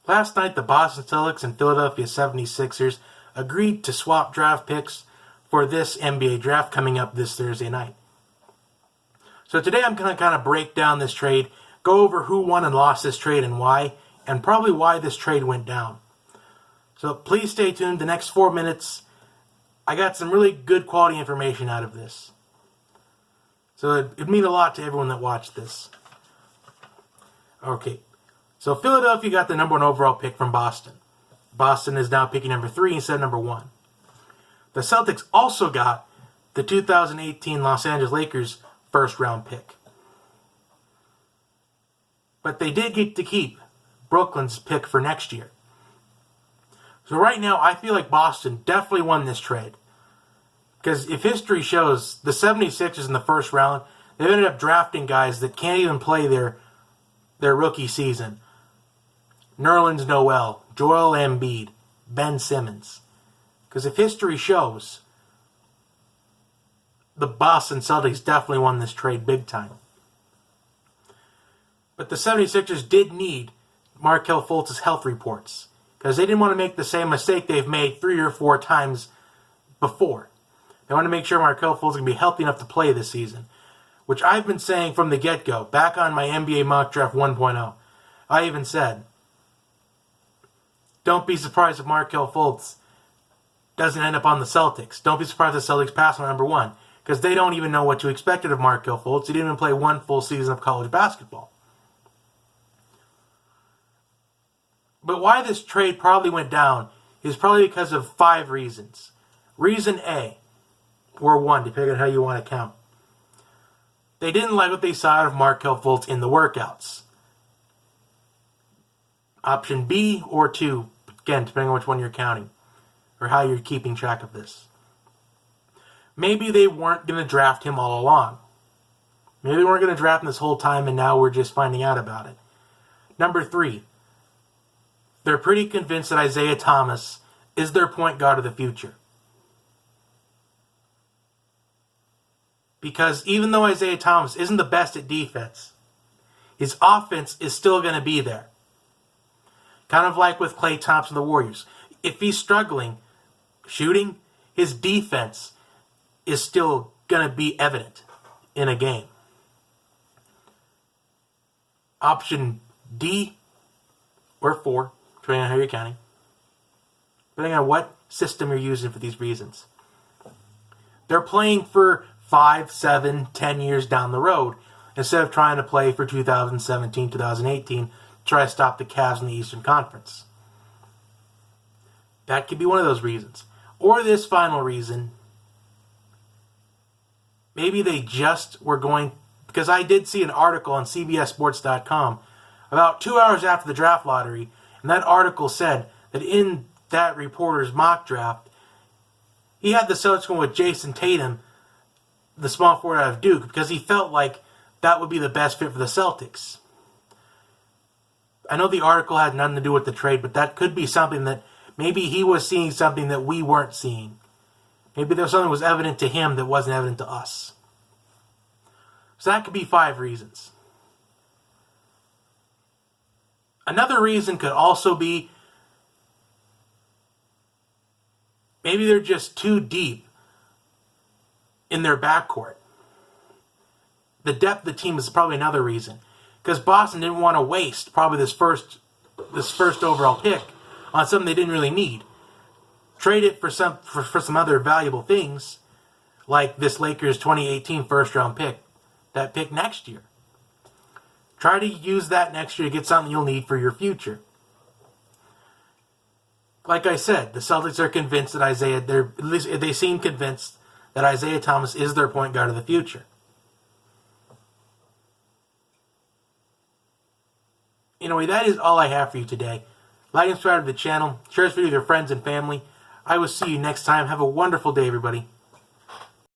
Last night, the Boston Celtics and Philadelphia 76ers agreed to swap draft picks for this NBA draft coming up this Thursday night. So today I'm going to kind of break down this trade, go over who won and lost this trade and why, and probably why this trade went down. So please stay tuned. The next 4 minutes, I got some really good quality information out of this. So it'd mean a lot to everyone that watched this. Okay, so Philadelphia got the number 1 overall pick from Boston. Boston is now picking number 3 instead of number 1. The Celtics also got the 2018 Los Angeles Lakers first round pick. But they did get to keep Brooklyn's pick for next year. So right now, I feel like Boston definitely won this trade. Because if history shows, the 76ers in the first round, they ended up drafting guys that can't even play their rookie season. Nerlens Noel, Joel Embiid, Ben Simmons. Because if history shows, the Boston Celtics definitely won this trade big time. But the 76ers did need Markelle Fultz's health reports. Because they didn't want to make the same mistake they've made 3 or 4 times before. They want to make sure Markelle Fultz is going to be healthy enough to play this season. Which I've been saying from the get-go, back on my NBA Mock Draft 1.0. I even said, don't be surprised if Markelle Fultz doesn't end up on the Celtics. Don't be surprised if the Celtics pass on number 1. Because they don't even know what to expect of Markelle Fultz. He didn't even play 1 full season of college basketball. But why this trade probably went down is probably because of 5 reasons. Reason A, or 1, depending on how you want to count. They didn't like what they saw out of Markelle Fultz in the workouts. Option B or 2, again, depending on which one you're counting, or how you're keeping track of this. Maybe they weren't going to draft him all along. Maybe they weren't going to draft him this whole time and now we're just finding out about it. Number 3, they're pretty convinced that Isaiah Thomas is their point guard of the future. Because even though Isaiah Thomas isn't the best at defense, his offense is still going to be there. Kind of like with Klay Thompson and the Warriors. If he's struggling shooting, his defense is still going to be evident in a game. Option D or 4, depending on how you're counting, depending on what system you're using for these reasons. They're playing for 5, 7, 10 years down the road instead of trying to play for 2017, 2018, try to stop the Cavs in the Eastern Conference. That could be one of those reasons. Or this final reason, maybe they just were going, because I did see an article on CBSSports.com about 2 hours after the draft lottery, and that article said that in that reporter's mock draft, he had the Celtics going with Jason Tatum, the small forward out of Duke, because he felt like that would be the best fit for the Celtics. I know the article had nothing to do with the trade, but that could be something that maybe he was seeing something that we weren't seeing. Maybe there was something that was evident to him that wasn't evident to us. So that could be 5 reasons. Another reason could also be maybe they're just too deep in their backcourt. The depth of the team is probably another reason. Because Boston didn't want to waste probably this first overall pick on something they didn't really need. Trade it for some other valuable things, like this Lakers 2018 first round pick, that pick next year. Try to use that next year to get something you'll need for your future. Like I said, the Celtics are convinced that they seem convinced that Isaiah Thomas is their point guard of the future. Anyway, that is all I have for you today. Like and subscribe to the channel. Share this video with your friends and family. I will see you next time. Have a wonderful day, everybody.